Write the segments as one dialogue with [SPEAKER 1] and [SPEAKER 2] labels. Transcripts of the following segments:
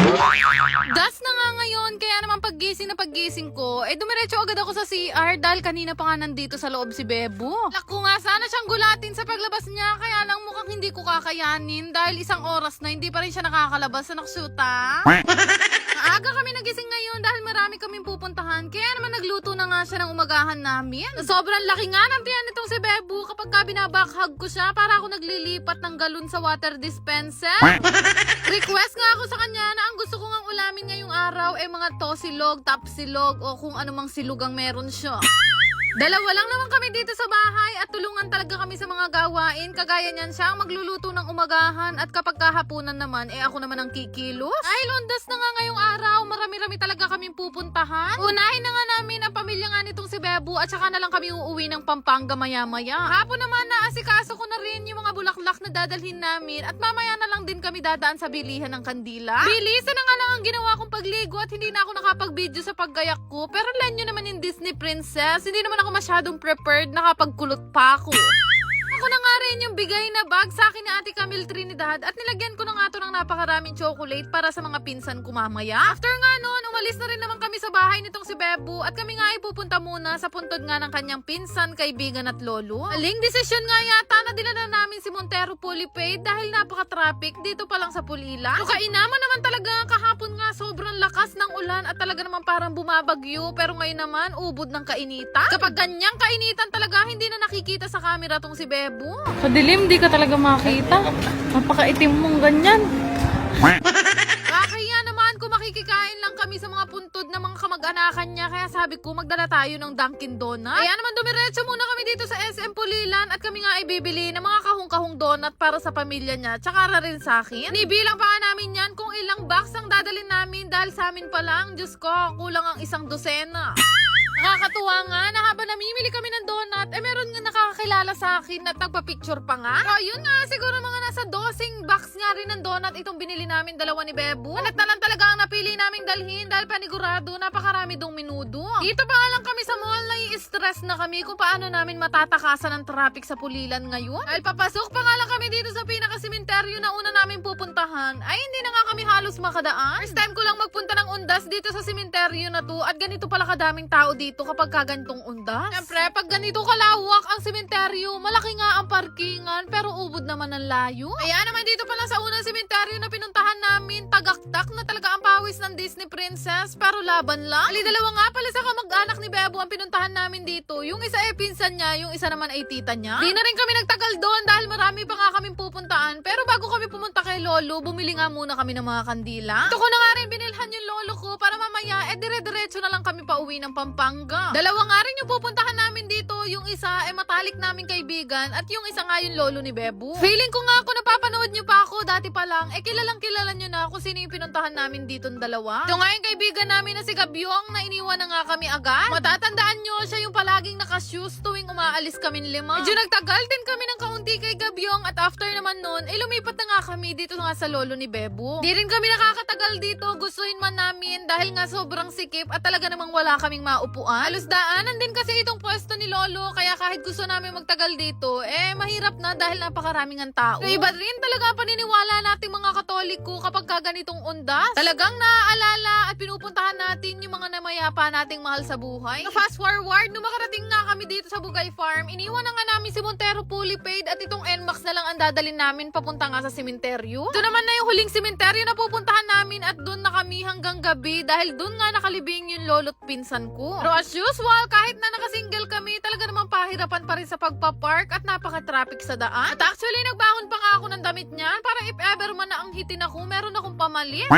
[SPEAKER 1] Das na nga ngayon, kaya naman paggising ko, dumiretso agad ako sa CR dahil kanina pa nga nandito sa loob si Bebo. Naku nga, sana siyang gulatin sa paglabas niya, kaya lang mukhang hindi ko kakayanin dahil isang oras na hindi pa rin siya nakakalabas sa naksyuta. Maaga kami nagising ngayon dahil marami kaming pupuntahan, kaya naman nagluto na nga siya ng umagahan namin. Sobrang laki nga ng tiyan nitong si Bebo kapag ka binabakhag ko siya para ako naglilipat ng galon sa water dispenser. Request nga ako sa kanya na ang gusto ko ngang ulamin ngayong araw ay mga tosilog, tapsilog o kung anumang silog ang meron siya. Dalawa lang naman kami dito sa bahay at tulungan talaga kami sa mga gawain. Kagaya niyan siya ang magluluto ng umagahan at kapag kahapunan naman, ako naman ang kikilos. Ay, lundas na nga ngayong araw. Marami-rami talaga kaming pupuntahan. Unahin na nga namin ang pamilya nga nitong si Bebo at saka na lang kami uuwi ng Pampanga maya-maya. Hapon naman naasikaso ko na rin yung mga bulaklak na dadalhin namin at mamaya na lang din kami dadaan sa bilihan ng kandila. Bilisan na nga lang ang ginawa kong pagligo at hindi na ako nakapag-video sa paggayak ko. Pero lan nyo naman yung Disney Princess. Hindi naman ako masyadong prepared, nakapagkulot pa ako. Ako na nga rin yung bigay na bag sa akin ni Ate Camille Trinidad at nilagyan ko na nga to ng napakaraming chocolate para sa mga pinsan ko mamaya. After nga nun, umalis na rin naman kami sa bahay nitong si Bebo at kami nga ay pupunta muna sa puntod nga ng kanyang pinsan, kaibigan at lolo. Aling desisyon nga yata na dinala namin si Montero Polypaid dahil napaka-traffic dito pa lang sa Pulila. So kainaman naman talaga kahapon nga sobrang lakas ng ulan at talaga naman parang bumabagyo pero ngayon naman ubod ng kainitan. Kapag ganyang kainitan talaga hindi na nakikita sa camera tong si Bebo.
[SPEAKER 2] Kadilim, di ka talaga makita. Napakaitim mong ganyan.
[SPEAKER 1] Kaya naman kung makikikain lang kami sa mga puntod ng mga kamag-anakan niya, kaya sabi ko magdala tayo ng Dunkin Donut. Kaya naman dumiretso muna kami dito sa SM Pulilan at kami nga ay bibili ng mga kahong-kahong donut para sa pamilya niya tsaka rin sa akin. Nibilang pa nga namin yan kung ilang box ang dadalhin namin dahil sa amin pa lang, Diyos ko, kulang ang 1 dosena. Nakakatuwa nga na habang namimili kami ng donut, meron nga nakakakilala sa akin at nagpa-picture pa nga. So, yun nga, siguro mga nasa 12 box nga rin ng donut itong binili namin dalawa ni Bebo. Alat na lang talaga ang napili naming dalhin dahil panigurado, napakarami dong minudo. Dito pa nga lang kami sa mall, nai-stress na kami kung paano namin matatakasan ng traffic sa Pulilan ngayon. Dahil papasok pa nga lang kami dito sa pinaka-sementeryo na una namin pupuntahan, ay hindi na nga kami halos makadaan. First time ko lang magpunta ng undas dito sa sementeryo na to at ganito pala kadaming tao dito kapag kagantong undas. Siyempre, pag ganito kalawak ang sementeryo, malaki nga ang parkingan pero ubod naman ang layo. Kaya naman dito pala sa unang sementeryo na pinuntahan namin, tagaktak na talaga ang pawis ng Disney Princess pero laban lang. Dalawa nga pala sa kamag-anak ni Bebo ang pinuntahan namin dito. Yung isa ay pinsan niya, yung isa naman ay tita niya. Di na rin kami nagtagal doon dahil marami pa nga kaming pupuntaan. Pero bago kami pumunta kay Lolo, bumili nga muna kami ng mga kandila. Ito ko na nga rin binilhan yung lolo ko para mamaya dire-diretso na lang kami pauwi ng Pampanga. Dalawa nga rin yung pupuntahan namin dito. Yung isa ay matalik naming kaibigan at yung isa nga yung lolo ni Bebo. Feeling ko nga kung napapanood nyo pa ako dati pa lang, kilalang kilala nyo na kung sino yung pinuntahan namin dito ng dalawa. Ito nga yung kaibigan namin na si Gabyong na iniwan na nga kami agad. Matatandaan nyo, siya yung palaging nakashoes tuwing umaalis kami 5. Medyo nagtagal din kami ng kaunti kay Gabyong at after naman nun, lumipat na nga kami dito nga sa lolo ni Bebo. Di rin kami nakakatagal dito, gustuhin man namin dahil nga sobrang sikip at talaga namang wala kaming maupuan. Halos daanan din kasi itong pwesto ni lolo, kaya kahit gusto namin magtagal dito, mahirap na dahil napakaraming ang tao. So, iba rin talaga ang paniniwala nating mga Katoliko kapag kaganitong undas. Talagang naaalala at pinupuntahan natin yung mga namayapa nating mahal sa buhay. Fast forward, nung makarating nga kami dito sa Bugay Farm, iniwan na nga namin si Montero Polypaid at itong NMAX na lang ang dadalhin namin papunta nga sa sementeryo. Ito naman na yung huling sementeryo na pupuntahan namin at doon na kami hanggang gabi dahil doon nga nakalibing yung lolo't pinsan ko. Pero as usual, kahit na nakasingle kami, talaga naman pahirapan pa rin sa pagpapark at napaka-traffic sa daan. At actually, nagbahon pa nga ako ng damit niyan para if ever man na ang hitin ako, meron akong pamalit.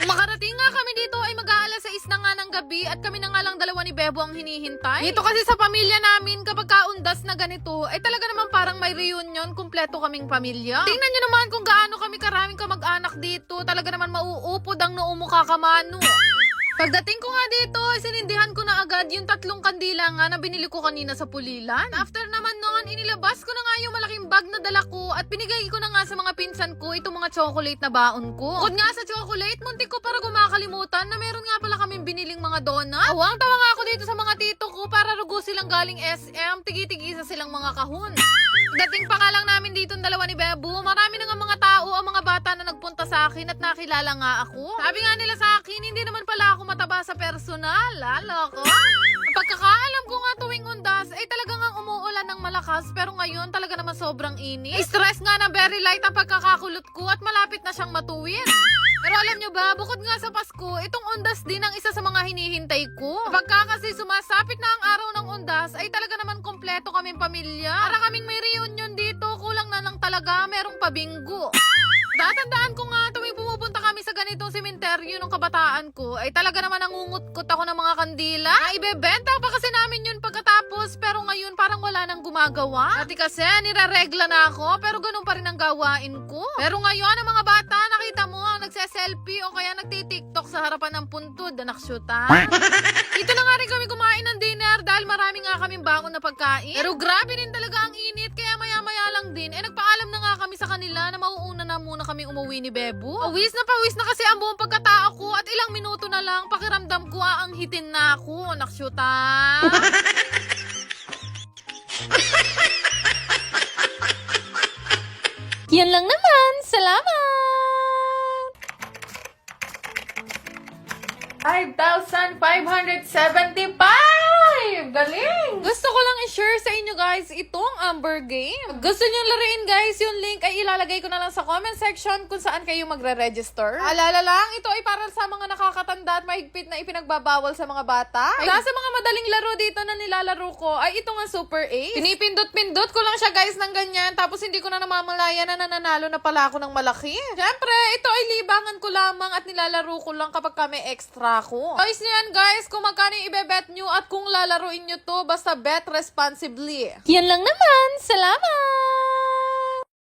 [SPEAKER 1] Makarating nga kami dito ay mag-aalas 6 na nga ng gabi at kami na nga lang dalawa ni Bebo ang hinihintay. Dito kasi sa pamilya namin, kapag kaundas na ganito, ay talaga naman parang may reunion, kumpleto kaming pamilya. Tingnan nyo naman kung gaano kami karaming kamag-anak dito. Talaga naman mauupod ang noo mo kakamano. Pagdating ko nga dito, sinindihan ko na agad yung 3 kandila nga na binili ko kanina sa Pulilan. After naman noon, inilabas ko na nga yung malaking bag na dala ko at binigay ko na nga sa mga pinsan ko itong mga chocolate na baon ko. Bukod nga sa chocolate, muntik ko para gumakalimutan na meron nga pala kaming biniling mga donut. Awang-tawa nga ako dito sa mga tito ko para rugo silang galing SM, tigi-tigisa silang mga kahon. Dating pa nga lang namin dito ang dalawa ni Bebu, marami na nga mga tao ang mga bata na nagpunta sa akin at nakilala nga ako. Sabi nga nila sa akin, hindi naman pala ako mataba sa personal. Lalo ko. Ang pagkakaalam ko nga tuwing undas ay talagang ang umuulan ng malakas pero ngayon talaga naman sobrang init. Stress nga na very light ang pagkakakulot ko at malapit na siyang matuwid. Pero alam nyo ba, bukod nga sa Pasko, itong undas din ang isa sa mga hinihintay ko. Pagka kasi sumasapit na ang araw ng undas, ay talaga naman kompleto kaming pamilya. Para kaming may reunion dito, kulang na lang talaga, merong pabinggo. Tatandaan ko nga tuwing pumupunta kami sa ganitong sementeryo nung kabataan ko, ay talaga naman nangungutkot ako ng mga kandila. Ibebenta pa kasi namin yun pagkatapos, pero ngayon parang wala nang gumagawa. Dati kasi nireregla na ako, pero ganun pa rin ang gawain ko. Pero ngayon, ang mga bata, nakita mo, ang nagse-selfie o kaya nagti-tiktok sa harapan ng puntod, anak syuta. Dito na nga rin kami kumain ng dinner dahil marami nga kaming bangon na pagkain. Pero grabe din talaga ang init, kaya maya-maya lang din, nagpaalam na nga kami sa kanila na mauuna na muna kami umuwi ni Bebu. Pawis na kasi ang buong pagkatao ko at ilang minuto na lang pakiramdam ko ang hitin na ako, anak syuta.
[SPEAKER 2] Yan lang naman. Salamat! 5,575! Galing! Gusto ko lang i-share sa inyo guys itong Amber Game. Gusto nyo laruin guys, yung link ay ilalagay ko na lang sa comment section kung saan kayo magre-register. Alala lang, ito ay para sa mga nakakatanda at mahigpit na ipinagbabawal sa mga bata. Kaya sa mga madaling laro dito na nilalaro ko ay ito nga Super Ace. Pinipindot-pindot ko lang siya guys ng ganyan tapos hindi ko na namamalaya na nananalo na pala ako ng malaki. Siyempre, ito ay libangan ko lamang at nilalaro ko lang kapag kami extra ko. Choice nyo yan guys kung magkano i-bet nyo at kung lalaruin nyo to, basta bet responsibly. Yan lang naman. Salamat!